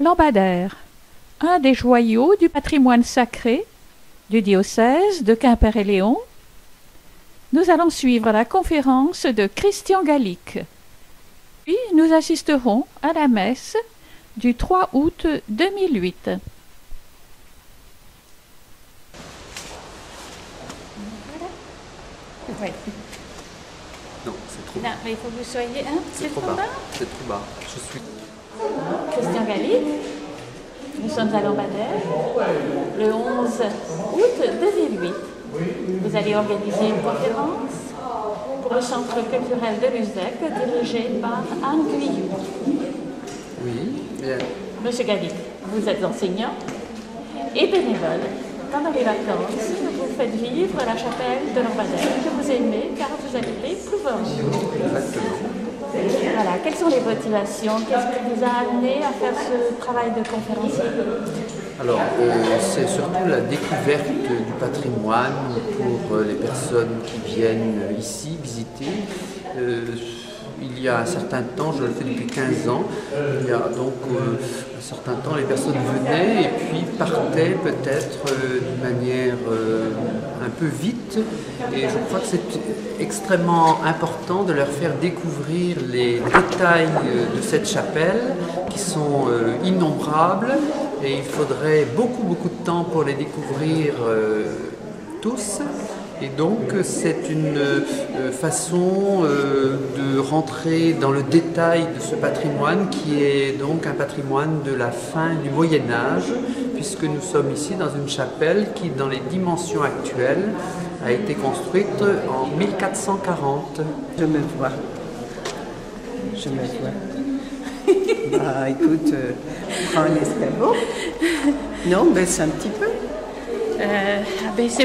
Lampadaire, un des joyaux du patrimoine sacré du diocèse de Quimper-et-Léon. Nous allons suivre la conférence de Christian Gallic. Puis nous assisterons à la messe du 3 août 2008. Oui. Non, c'est trop bas. Non, mais il faut que vous soyez... Hein, C'est trop bas. C'est trop bas. Je suis... Christian Gallic, nous sommes à Lampadaire, le 11 août 2008. Vous allez organiser une conférence pour le Centre culturel de Luzec, dirigé par Anne Guyou. Oui, bien. Monsieur Gallic, vous êtes enseignant et bénévole. Pendant les vacances, vous faites vivre la chapelle de Lampadaire que vous aimez car vous habitez Plouvor. Exactement. Voilà, quelles sont les motivations? Qu'est-ce qui vous a amené à faire ce travail de conférencier? Alors, c'est surtout la découverte du patrimoine pour les personnes qui viennent ici visiter. Il y a un certain temps, je le fais depuis 15 ans, il y a donc un certain temps, les personnes venaient et puis partaient peut-être d'une manière un peu vite. Et je crois que c'est extrêmement important de leur faire découvrir les détails de cette chapelle qui sont innombrables et il faudrait beaucoup de temps pour les découvrir tous. Et donc c'est une façon de rentrer dans le détail de ce patrimoine qui est donc un patrimoine de la fin du Moyen-Âge, puisque nous sommes ici dans une chapelle qui, dans les dimensions actuelles, a été construite en 1440. Je me vois. Je me vois. Bah écoute, prends un escabeau. Non, baisse un petit peu.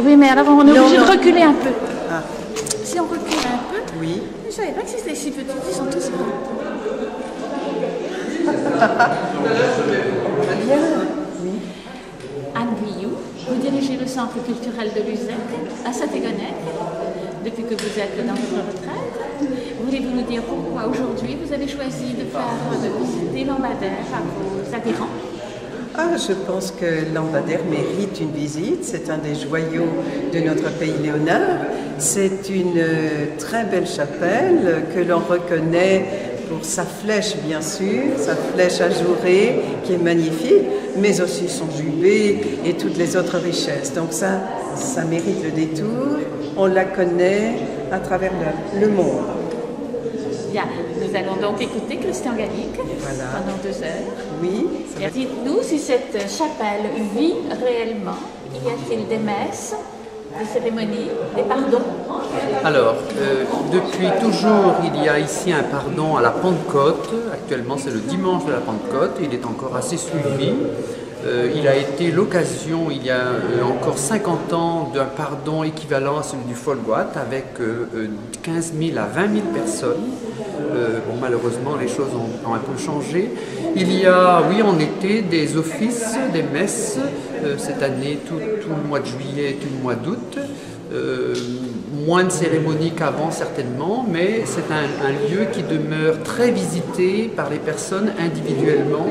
Oui, mais alors on est obligé de reculer un peu. Ah, Si on recule un peu, oui. je ne savais pas que c'était si petit, ils sont tous grands. Bien. Oui. Anne Guyou, vous dirigez le Centre culturel de Luzec à Saint-Égonec depuis que vous êtes dans votre retraite. Voulez-vous nous dire pourquoi aujourd'hui vous avez choisi de visiter Lampadaire à vos adhérents? Ah, je pense que Lampadaire mérite une visite. C'est un des joyaux de notre pays léonard. C'est une très belle chapelle que l'on reconnaît pour sa flèche, bien sûr, sa flèche ajourée qui est magnifique, mais aussi son jubé et toutes les autres richesses. Donc ça mérite le détour. On la connaît à travers le monde. Bien, nous allons donc écouter Christian Gallic pendant 2 heures. Oui. Et dites-nous si cette chapelle vit réellement. Y a-t-il des messes, des cérémonies, des pardons? Alors, depuis toujours, il y a ici un pardon à la Pentecôte. Actuellement, c'est le dimanche de la Pentecôte. Il est encore assez suivi. Il a été l'occasion, il y a encore 50 ans, d'un pardon équivalent à celui du Folgoat, avec 15 000 à 20 000 personnes. Bon, malheureusement, les choses ont un peu changé. Il y a, oui, en été, des offices, des messes, cette année, tout le mois de juillet et tout le mois d'août. Moins de cérémonies qu'avant certainement, mais c'est un lieu qui demeure très visité par les personnes individuellement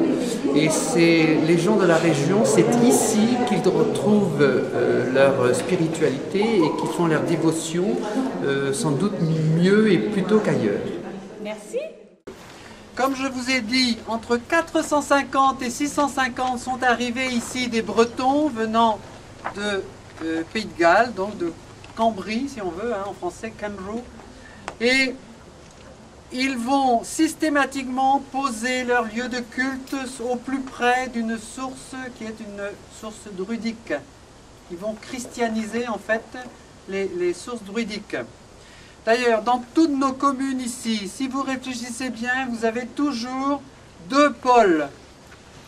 et c'est les gens de la région, c'est ici qu'ils retrouvent leur spiritualité et qu'ils font leur dévotion sans doute mieux et plutôt qu'ailleurs. Merci. Comme je vous ai dit, entre 450 et 650 sont arrivés ici des Bretons venant de Pays de Galles, donc de Cambrie, si on veut, hein, en français, Cambro. Et ils vont systématiquement poser leur lieu de culte au plus près d'une source qui est une source druidique. Ils vont christianiser en fait les sources druidiques. D'ailleurs, dans toutes nos communes ici, si vous réfléchissez bien, vous avez toujours 2 pôles.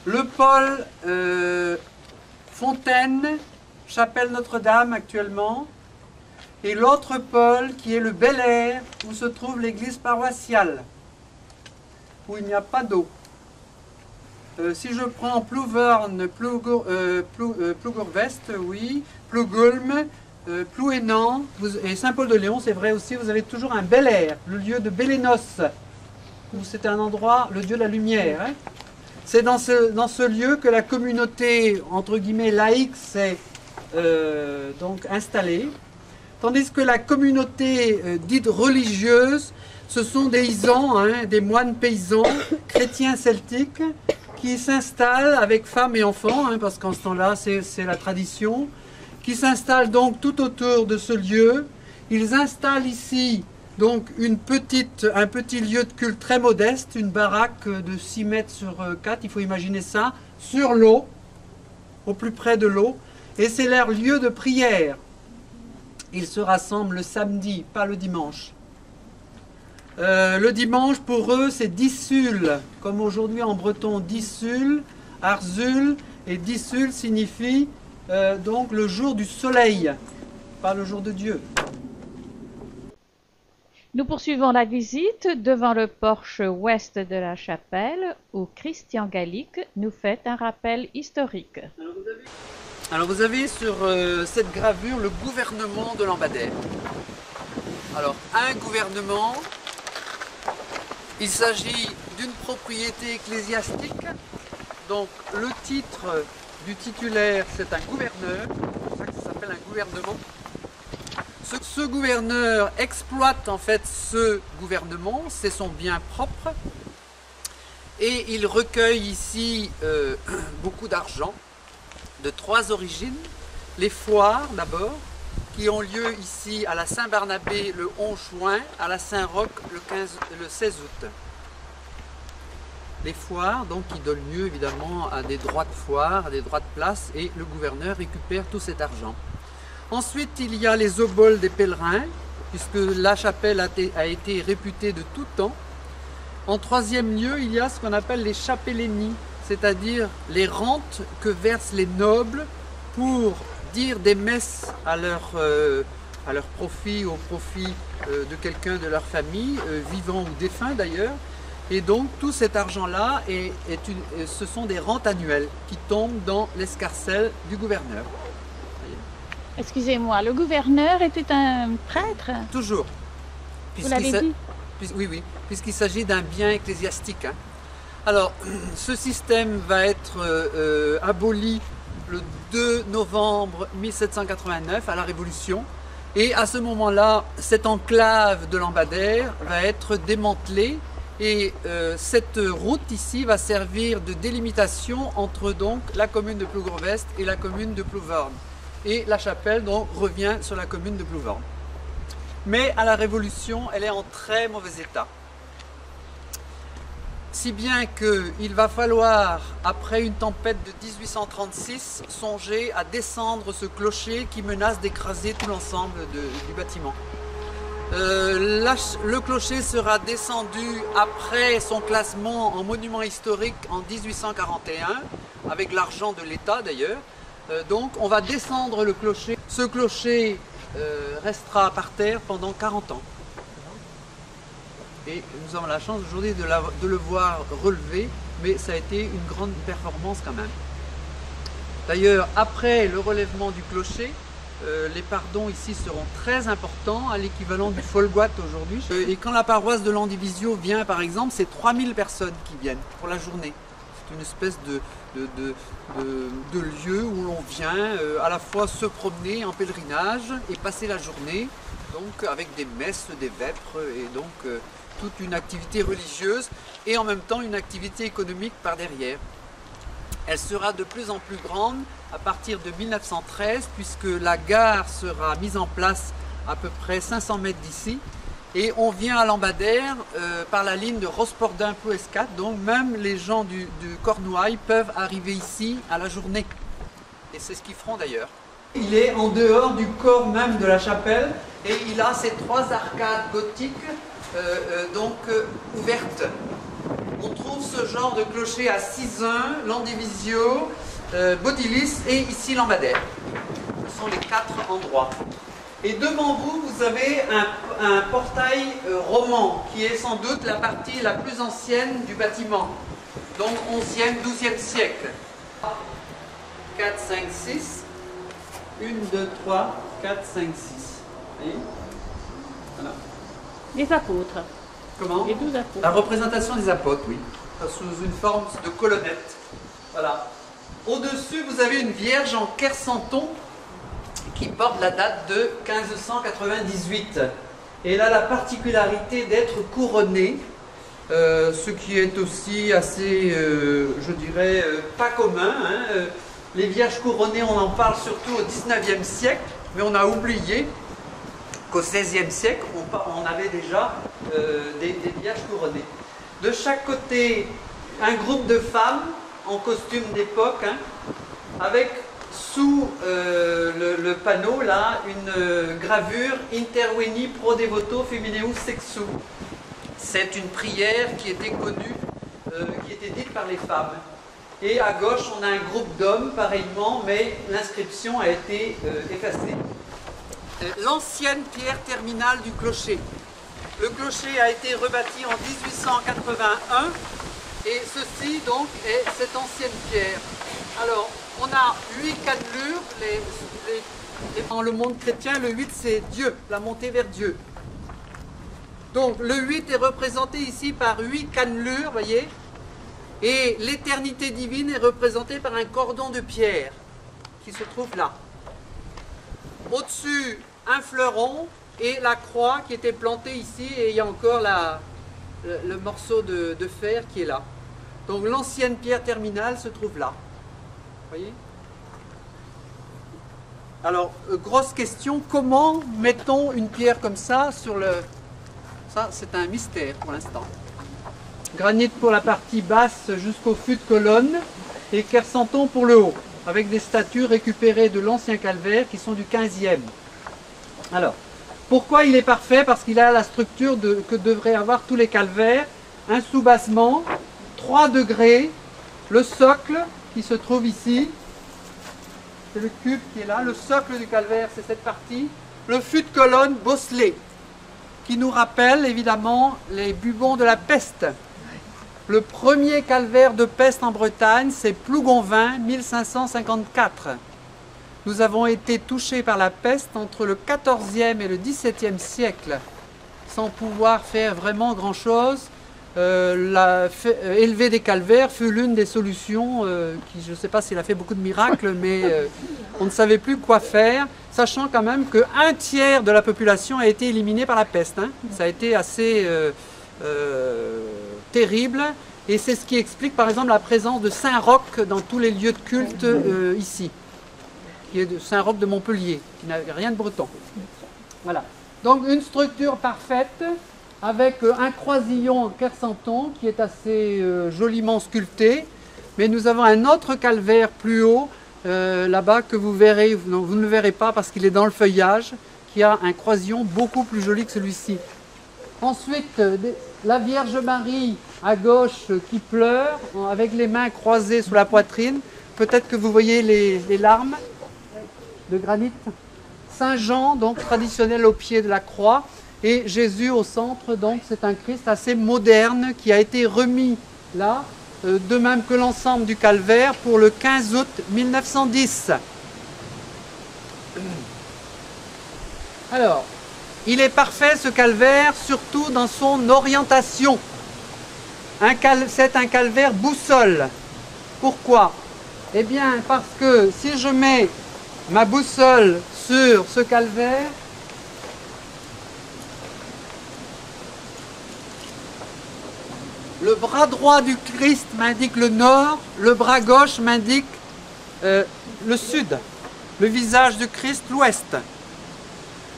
Le pôle Fontaine, Chapelle Notre-Dame actuellement, et l'autre pôle qui est le Bel Air, où se trouve l'église paroissiale, où il n'y a pas d'eau. Si je prends Plouvorne, Plougourvest, oui, Plougulm, Plouénan et Saint-Paul-de-Léon, c'est vrai aussi, vous avez toujours un Bel Air, le lieu de Bélénos, où c'est un endroit, le dieu de la lumière. Hein. C'est dans ce lieu que la communauté, entre guillemets, laïque s'est donc installée, tandis que la communauté dite religieuse, ce sont des isans, hein, des moines paysans, chrétiens celtiques, qui s'installent avec femmes et enfants, hein, parce qu'en ce temps-là, c'est la tradition, qui s'installent donc tout autour de ce lieu. Ils installent ici donc un petit lieu de culte très modeste, une baraque de 6 mètres sur 4, il faut imaginer ça, sur l'eau, au plus près de l'eau, et c'est leur lieu de prière. Ils se rassemblent le samedi, pas le dimanche. Le dimanche, pour eux, c'est Dissul, comme aujourd'hui en breton, Dissul, Arzul, et Dissul signifie donc le jour du soleil, pas le jour de Dieu. Nous poursuivons la visite devant le porche ouest de la chapelle où Christian Gallic nous fait un rappel historique. Alors vous avez sur cette gravure le gouvernement de Lambadère. Alors un gouvernement, il s'agit d'une propriété ecclésiastique, donc le titre du titulaire c'est un gouverneur, c'est pour ça que ça s'appelle un gouvernement. Ce gouverneur exploite en fait ce gouvernement, c'est son bien propre, et il recueille ici beaucoup d'argent de 3 origines. Les foires d'abord, qui ont lieu ici à la Saint-Barnabé le 11 juin, à la Saint-Roch le 16 août. Les foires donc qui donnent lieu évidemment à des droits de foire, à des droits de place, et le gouverneur récupère tout cet argent. Ensuite, il y a les oboles des pèlerins, puisque la chapelle a été réputée de tout temps. En 3e lieu, il y a ce qu'on appelle les chapellénies, c'est-à-dire les rentes que versent les nobles pour dire des messes à leur profit, au profit de quelqu'un de leur famille, vivant ou défunt d'ailleurs. Et donc tout cet argent-là, ce sont des rentes annuelles qui tombent dans l'escarcelle du gouverneur. Excusez-moi, le gouverneur était un prêtre? Toujours. Vous l'avez dit? Oui, puisqu'il s'agit d'un bien ecclésiastique. Hein. Alors, ce système va être aboli le 2 novembre 1789 à la Révolution. Et à ce moment-là, cette enclave de Lambadère va être démantelée. Et cette route ici va servir de délimitation entre donc la commune de Plougre-Vest et la commune de Plouvorne. Et la chapelle donc revient sur la commune de Plouvorne. Mais à la Révolution, elle est en très mauvais état. Si bien qu'il va falloir, après une tempête de 1836, songer à descendre ce clocher qui menace d'écraser tout l'ensemble du bâtiment. Le clocher sera descendu après son classement en monument historique en 1841, avec l'argent de l'État d'ailleurs. Donc on va descendre le clocher. Ce clocher restera par terre pendant 40 ans. Et nous avons la chance aujourd'hui de le voir relevé, mais ça a été une grande performance quand même. D'ailleurs, après le relèvement du clocher, les pardons ici seront très importants, à l'équivalent du Folgoat aujourd'hui. Et quand la paroisse de Landivisio vient par exemple, c'est 3000 personnes qui viennent pour la journée. C'est une espèce de lieu où l'on vient à la fois se promener en pèlerinage et passer la journée, donc avec des messes, des vêpres et donc toute une activité religieuse et en même temps une activité économique par derrière. Elle sera de plus en plus grande à partir de 1913 puisque la gare sera mise en place à peu près 500 mètres d'ici. Et on vient à Lambadère par la ligne de Rospordin-Plouescat, donc même les gens du Cornouailles peuvent arriver ici à la journée. Et c'est ce qu'ils feront d'ailleurs. Il est en dehors du corps même de la chapelle et il a ces 3 arcades gothiques ouvertes. On trouve ce genre de clocher à Sizun, Landivisio, Bodilis et ici Lambadère. Ce sont les 4 endroits. Et devant vous, vous avez un portail roman, qui est sans doute la partie la plus ancienne du bâtiment, donc 11e, 12e siècle. 4, 5, 6, 1, 2, 3, 4, 5, 6. Voyez ? Voilà. Les apôtres. Comment ? Les 12 apôtres. La représentation des apôtres, oui. sous une forme de colonnette. Voilà. Au-dessus, vous avez une Vierge en Kersanton qui porte la date de 1598. Et elle a la particularité d'être couronnée, ce qui est aussi assez, je dirais, pas commun. Hein. Les Vierges couronnées, on en parle surtout au XIXe siècle, mais on a oublié qu'au XVIe siècle, on avait déjà des Vierges couronnées. De chaque côté, un groupe de femmes en costume d'époque, hein, avec sous le panneau là une gravure Interveni pro devoto femineus sexu. C'est une prière qui était connue, qui était dite par les femmes. Et à gauche, on a un groupe d'hommes pareillement, mais l'inscription a été effacée. L'ancienne pierre terminale du clocher. Le clocher a été rebâti en 1881 et ceci donc est cette ancienne pierre. Alors, on a 8 cannelures. Dans le monde chrétien, le 8 c'est Dieu, la montée vers Dieu. Donc le 8 est représenté ici par 8 cannelures, voyez, et l'éternité divine est représentée par un cordon de pierre qui se trouve là. Au-dessus, un fleuron et la croix qui était plantée ici, et il y a encore le morceau de fer qui est là. Donc l'ancienne pierre terminale se trouve là. Voyez? Alors, grosse question, comment mettons une pierre comme ça sur le... Ça, c'est un mystère pour l'instant. Granit pour la partie basse jusqu'au fût de colonne et Kersanton pour le haut, avec des statues récupérées de l'ancien calvaire qui sont du 15e. Alors, pourquoi il est parfait? Parce qu'il a la structure que devraient avoir tous les calvaires, un soubassement, 3 degrés, le socle qui se trouve ici, c'est le cube qui est là, le socle du calvaire c'est cette partie, le fût de colonne bosselé, qui nous rappelle évidemment les bubons de la peste. Le premier calvaire de peste en Bretagne, c'est Plougonvin, 1554. Nous avons été touchés par la peste entre le 14e et le 17e siècle, sans pouvoir faire vraiment grand-chose. Élever des calvaires fut l'une des solutions qui, je ne sais pas s'il a fait beaucoup de miracles, mais on ne savait plus quoi faire, sachant quand même qu'un tiers de la population a été éliminée par la peste. Hein. Ça a été assez terrible, et c'est ce qui explique par exemple la présence de Saint-Roch dans tous les lieux de culte ici, qui est de Saint-Roch de Montpellier, qui n'a rien de breton. Voilà. Donc une structure parfaite, avec un croisillon en Kersanton qui est assez joliment sculpté, mais nous avons un autre calvaire plus haut, là-bas, que vous verrez, non, vous ne le verrez pas parce qu'il est dans le feuillage, qui a un croisillon beaucoup plus joli que celui-ci. Ensuite, la Vierge Marie à gauche qui pleure, avec les mains croisées sous la poitrine. Peut-être que vous voyez les larmes de granit. Saint Jean, donc traditionnel au pied de la croix. Et Jésus au centre, donc c'est un Christ assez moderne qui a été remis là, de même que l'ensemble du calvaire pour le 15 août 1910. Alors, il est parfait ce calvaire, surtout dans son orientation. C'est un calvaire boussole. Pourquoi? Eh bien, parce que si je mets ma boussole sur ce calvaire, le bras droit du Christ m'indique le nord, le bras gauche m'indique le sud, le visage du Christ l'ouest.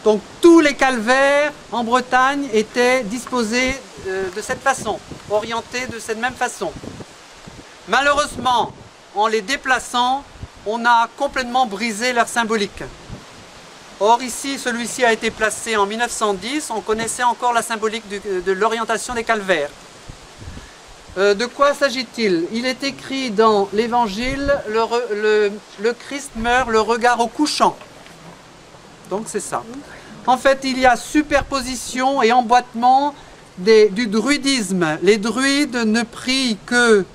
Donc tous les calvaires en Bretagne étaient disposés de cette façon, orientés de cette même façon. Malheureusement, en les déplaçant, on a complètement brisé leur symbolique. Or ici, celui-ci a été placé en 1910, on connaissait encore la symbolique de l'orientation des calvaires. De quoi s'agit-il? Il est écrit dans l'Évangile, le Christ meurt le regard au couchant. Donc c'est ça. En fait, il y a superposition et emboîtement du druidisme. Les druides ne prient que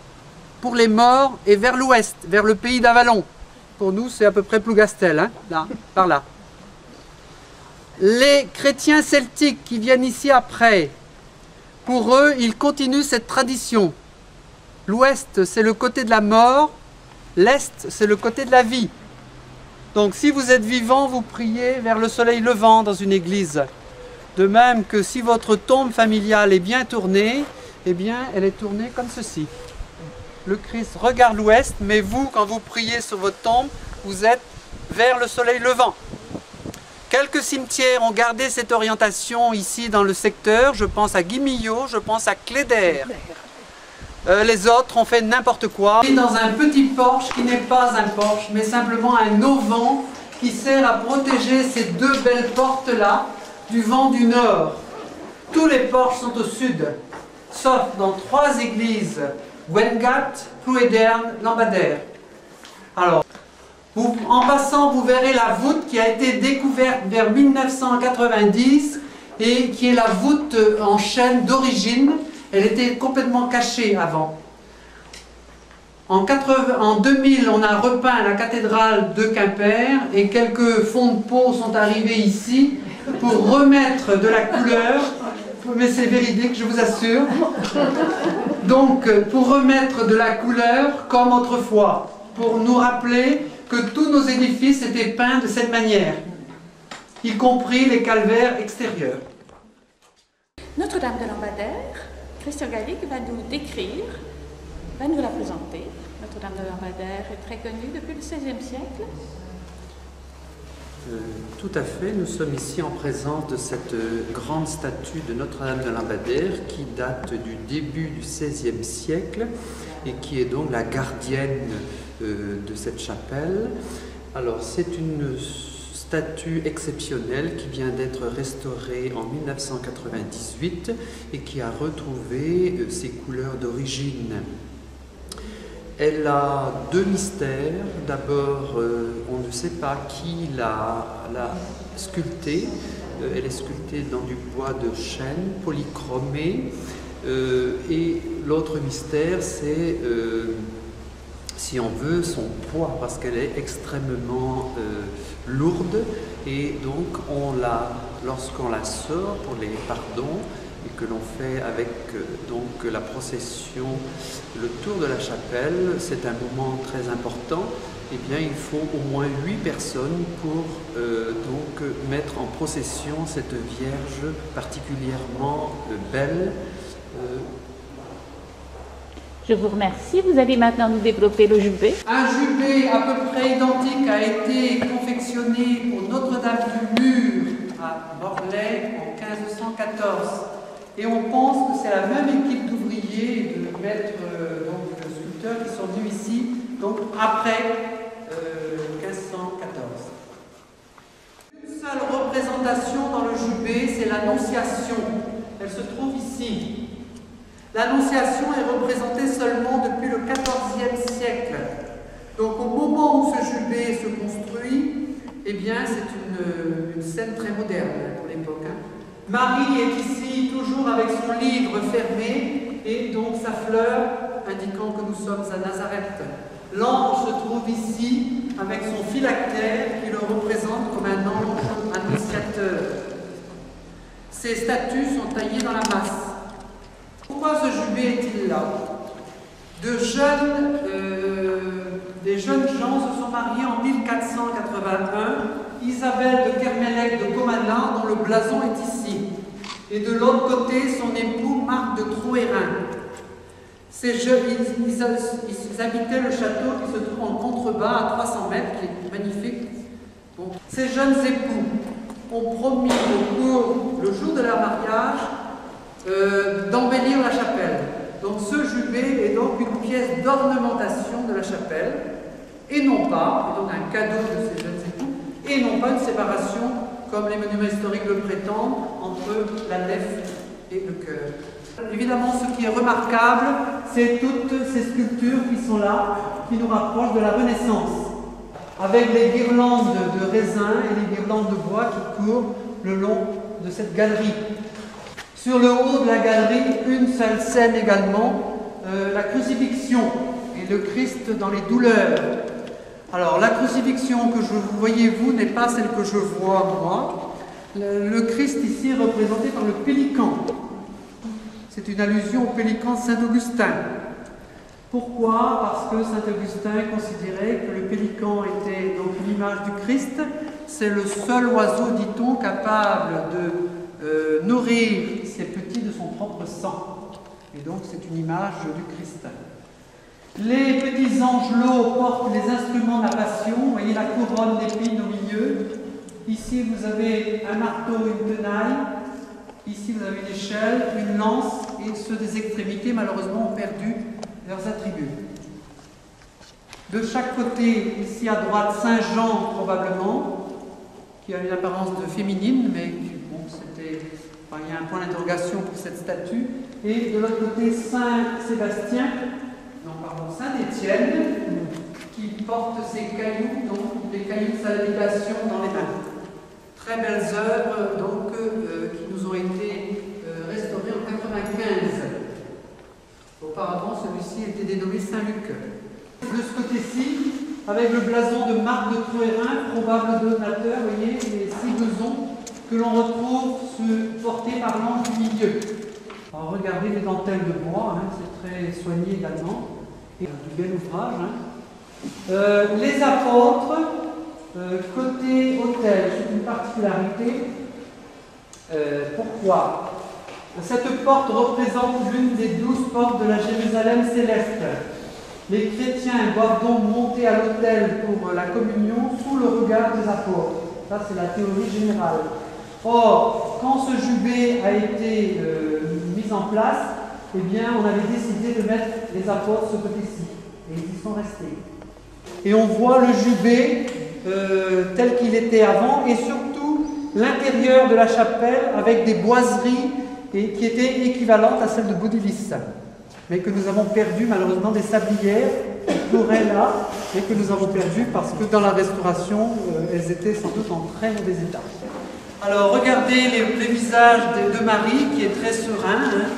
pour les morts et vers l'ouest, vers le pays d'Avalon. Pour nous, c'est à peu près Plougastel, hein, là, par là. Les chrétiens celtiques qui viennent ici après, pour eux, ils continuent cette tradition. L'ouest, c'est le côté de la mort, l'est, c'est le côté de la vie. Donc si vous êtes vivant, vous priez vers le soleil levant dans une église. De même que si votre tombe familiale est bien tournée, eh bien, elle est tournée comme ceci. Le Christ regarde l'ouest, mais vous, quand vous priez sur votre tombe, vous êtes vers le soleil levant. Quelques cimetières ont gardé cette orientation ici dans le secteur. Je pense à Guimillot, je pense à Cléder. Les autres ont fait n'importe quoi. Dans un petit porche qui n'est pas un porche, mais simplement un auvent qui sert à protéger ces deux belles portes-là du vent du nord. Tous les porches sont au sud, sauf dans 3 églises, Wengat, Plouédern, Lambadère. Alors, en passant, vous verrez la voûte qui a été découverte vers 1990 et qui est la voûte en chêne d'origine. Elle était complètement cachée avant. En 2000, on a repeint la cathédrale de Quimper et quelques fonds de peau sont arrivés ici pour remettre de la couleur. Mais c'est véridique, je vous assure. Donc, pour remettre de la couleur comme autrefois, pour nous rappeler que tous nos édifices étaient peints de cette manière, y compris les calvaires extérieurs. Notre-Dame de Lambadère, Christian Gallic va nous décrire, va nous la présenter. Notre-Dame de Lambadère est très connue depuis le XVIe siècle. Tout à fait, nous sommes ici en présence de cette grande statue de Notre-Dame de Lambadère qui date du début du XVIe siècle et qui est donc la gardienne de cette chapelle. Alors c'est une statue exceptionnelle qui vient d'être restaurée en 1998 et qui a retrouvé ses couleurs d'origine. Elle a 2 mystères. D'abord, on ne sait pas qui l'a sculptée. Elle est sculptée dans du bois de chêne polychromé. Et l'autre mystère, c'est, si on veut, son poids, parce qu'elle est extrêmement lourde. Et donc, lorsqu'on la sort pour les pardons, et que l'on fait avec donc la procession, le tour de la chapelle, c'est un moment très important. Eh bien, il faut au moins 8 personnes pour donc mettre en procession cette Vierge particulièrement belle. Je vous remercie. Vous allez maintenant nous développer le jubé. Un jubé à peu près identique a été confectionné pour Notre-Dame du Mur à Morlaix en 1514. Et on pense que c'est la même équipe d'ouvriers et de maîtres, donc de sculpteurs qui sont venus ici, donc après 1514. Une seule représentation dans le jubé, c'est l'Annonciation. Elle se trouve ici. L'Annonciation est représentée seulement depuis le XIVe siècle. Donc au moment où ce jubé se construit, eh bien c'est une scène très moderne pour l'époque. Marie est ici, toujours avec son livre fermé, et donc sa fleur, indiquant que nous sommes à Nazareth. L'ange se trouve ici, avec son phylactère, qui le représente comme un ange annonciateur. Ces statues sont taillées dans la masse. Pourquoi ce jubé est-il là? Des jeunes gens se sont mariés en 1481. Isabelle de Kermelec de Comanin, dont le blason est ici. Et de l'autre côté, son époux Marc de Trouérin. Ils habitaient le château qui se trouve en contrebas à 300 mètres, qui est magnifique. Bon. Ces jeunes époux ont promis le jour de leur mariage d'embellir la chapelle. Donc ce jubé est donc une pièce d'ornementation de la chapelle, et non pas, et donc un cadeau de ces jeunes époux, et non pas une séparation, comme les monuments historiques le prétendent, entre la nef et le chœur. Évidemment, ce qui est remarquable, c'est toutes ces sculptures qui sont là, qui nous rapprochent de la Renaissance, avec les guirlandes de raisin et les guirlandes de bois qui courent le long de cette galerie. Sur le haut de la galerie, une seule scène également, la crucifixion et le Christ dans les douleurs. Alors, la crucifixion que vous voyez, vous, n'est pas celle que je vois, moi. Le Christ ici est représenté par le pélican. C'est une allusion au pélican Saint-Augustin. Pourquoi? Parce que saint Augustin considérait que le pélican était donc l'image du Christ. C'est le seul oiseau, dit-on, capable de nourrir ses petits de son propre sang. Et donc c'est une image du Christ. Les petits angelots portent les instruments de la passion. Vous voyez la couronne d'épines au milieu. Ici vous avez un marteau, une tenaille. Ici vous avez une échelle, une lance, et ceux des extrémités malheureusement ont perdu leurs attributs. De chaque côté, ici à droite, Saint Jean probablement, qui a une apparence de féminine, mais bon, enfin, il y a un point d'interrogation pour cette statue. Et de l'autre côté, Saint Sébastien, non pardon, Saint Étienne, qui porte ses cailloux, donc des cailloux de salutation dans les mains. Très belles œuvres donc, qui nous ont été restaurées en 1995. Auparavant, celui-ci était dénommé Saint-Luc. De ce côté-ci, avec le blason de Marc de Trouérin, probable donateur, vous voyez, les 6 besons que l'on retrouve portés par l'ange du milieu. Alors regardez les dentelles de bois, hein, c'est très soigné également, et du bel ouvrage. Hein. Les apôtres, côté autel, c'est une particularité. Pourquoi? Cette porte représente l'une des 12 portes de la Jérusalem céleste. Les chrétiens doivent donc monter à l'autel pour la communion sous le regard des apôtres. Ça, c'est la théorie générale. Or, quand ce jubé a été mis en place, eh bien, on avait décidé de mettre les apôtres ce côté-ci. Et ils y sont restés. Et on voit le jubé tel qu'il était avant, et surtout l'intérieur de la chapelle avec des boiseries qui étaient équivalentes à celles de Boudilis, mais que nous avons perdu malheureusement, des sablières qui couraient là, et que nous avons perdu parce que dans la restauration, elles étaient sans doute en très mauvais état. Alors regardez les visages de Marie qui est très serein, hein.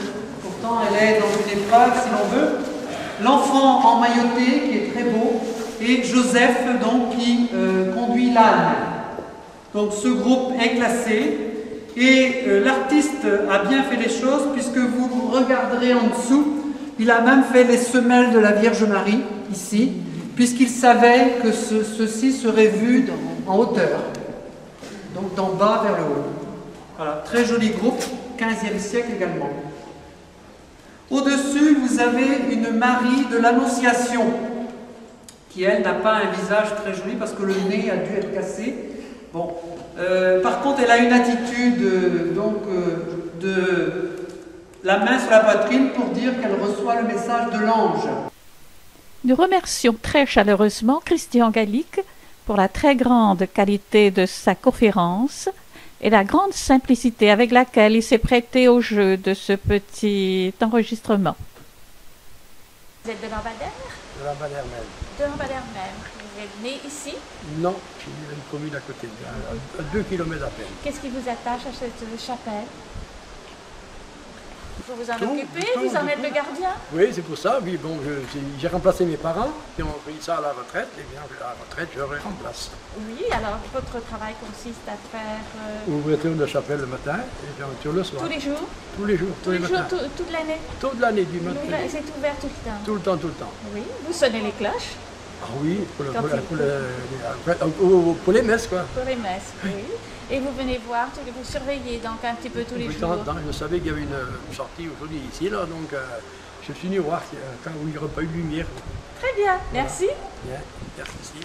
Pourtant elle est dans une épreuve si l'on veut. L'enfant emmailloté qui est très beau, et Joseph donc qui conduit l'âne. Donc ce groupe est classé. Et l'artiste a bien fait les choses, puisque vous regarderez en dessous, il a même fait les semelles de la Vierge Marie, ici, puisqu'il savait que ceci serait vu en hauteur, donc d'en bas vers le haut. Voilà, très joli groupe, 15e siècle également. Au-dessus, vous avez une Marie de l'Annonciation, qui elle n'a pas un visage très joli, parce que le nez a dû être cassé. Bon. Par contre, elle a une attitude de la main sur la poitrine pour dire qu'elle reçoit le message de l'ange. Nous remercions très chaleureusement Christian Gallic pour la très grande qualité de sa conférence et la grande simplicité avec laquelle il s'est prêté au jeu de ce petit enregistrement. Vous êtes de Lambadère? De Lambadère même. De Lambadère même. Vous êtes né ici? Non, je suis une commune à côté, à 2 km à peine. Qu'est-ce qui vous attache à cette chapelle? Il faut vous en occuper, tout, vous en êtes le gardien? Oui, c'est pour ça. Oui, bon, j'ai remplacé mes parents, qui ont pris ça à la retraite, et bien à la retraite, je les remplace. Oui, alors votre travail consiste à faire... Ouverture de chapelle le matin et fermeture le soir. Tous les jours? Tous les jours, tous les matins. Toute l'année? Toute l'année, du matin. C'est ouvert tout le temps? Tout le temps, tout le temps. Oui, vous sonnez les cloches? Ah oui, pour les messes, quoi. Pour les messes, oui. Et vous venez voir, vous surveillez donc un petit peu tous les jours? Je savais qu'il y avait une sortie aujourd'hui ici, là, donc je suis venu voir quand il n'y aurait pas eu de lumière. Très bien, merci. Bien, merci.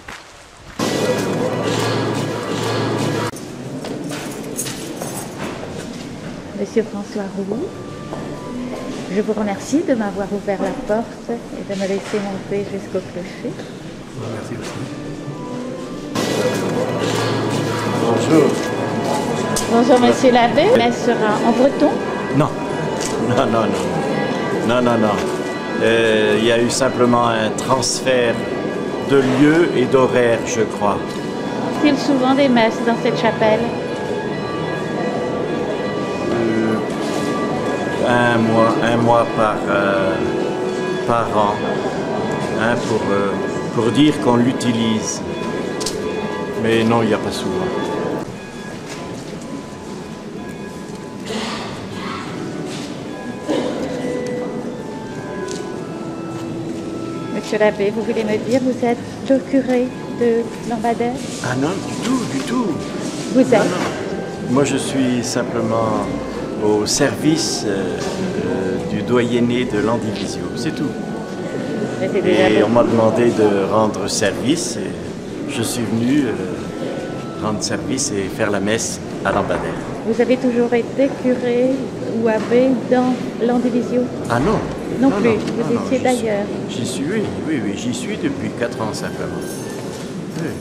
Monsieur François Roux, je vous remercie de m'avoir ouvert la porte et de me laisser monter jusqu'au clocher. Merci aussi. Bonjour. Bonjour Monsieur l'abbé, la messe sera en breton? Non, non, non, non, non, non, non. Il y a eu simplement un transfert de lieu et d'horaire, je crois. Y a-t-il souvent des messes dans cette chapelle? Un mois par an, hein, pour dire qu'on l'utilise. Mais non, il n'y a pas souvent. Monsieur l'abbé, vous voulez me dire, vous êtes le curé de Lambadère? Ah non, du tout. Vous êtes? Non. Moi, je suis simplement au service du doyenné de Landivisiau, c'est tout. Et on m'a demandé de rendre service et je suis venu rendre service et faire la messe à Lambadère. Vous avez toujours été curé ou abbé dans Landivisiau? Ah non. Non plus, vous étiez d'ailleurs. J'y suis, oui, j'y suis depuis 4 ans simplement. Oui.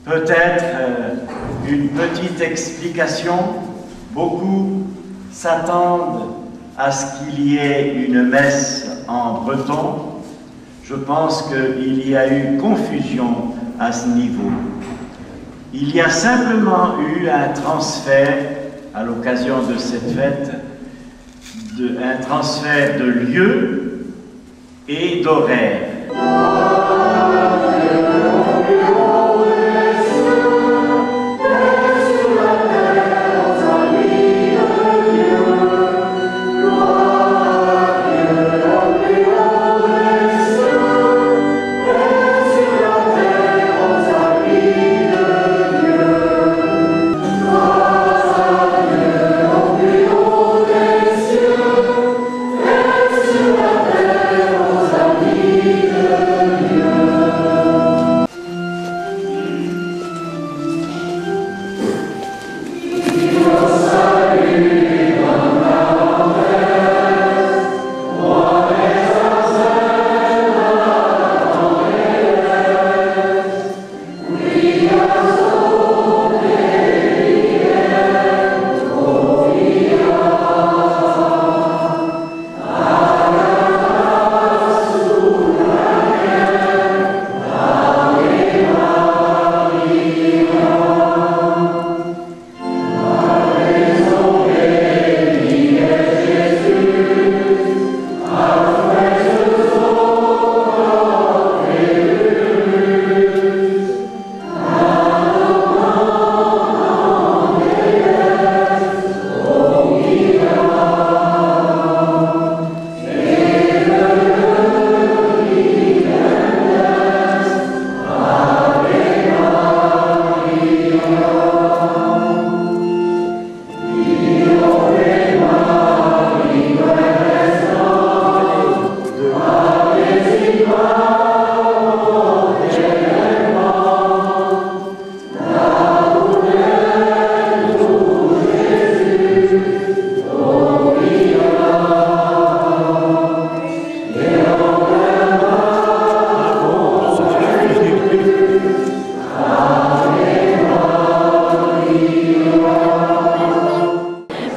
Peut-être une petite explication. Beaucoup s'attendent à ce qu'il y ait une messe en breton. Je pense qu'il y a eu confusion à ce niveau. Il y a simplement eu un transfert, à l'occasion de cette fête, un transfert de lieu et d'horaire.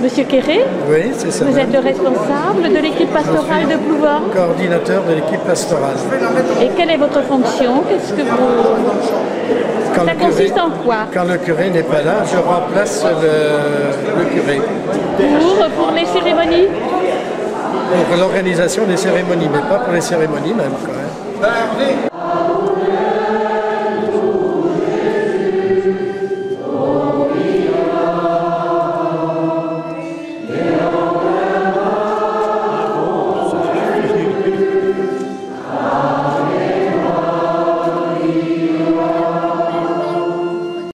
Monsieur Quéré? Oui, c'est ça. Vous êtes le responsable de l'équipe pastorale de Plouvin? Coordinateur de l'équipe pastorale. Et quelle est votre fonction? Qu'est-ce que vous... Ça consiste en quoi? Quand le curé n'est pas là, je remplace le curé. Pour les cérémonies? Pour l'organisation des cérémonies, mais pas pour les cérémonies même quand même.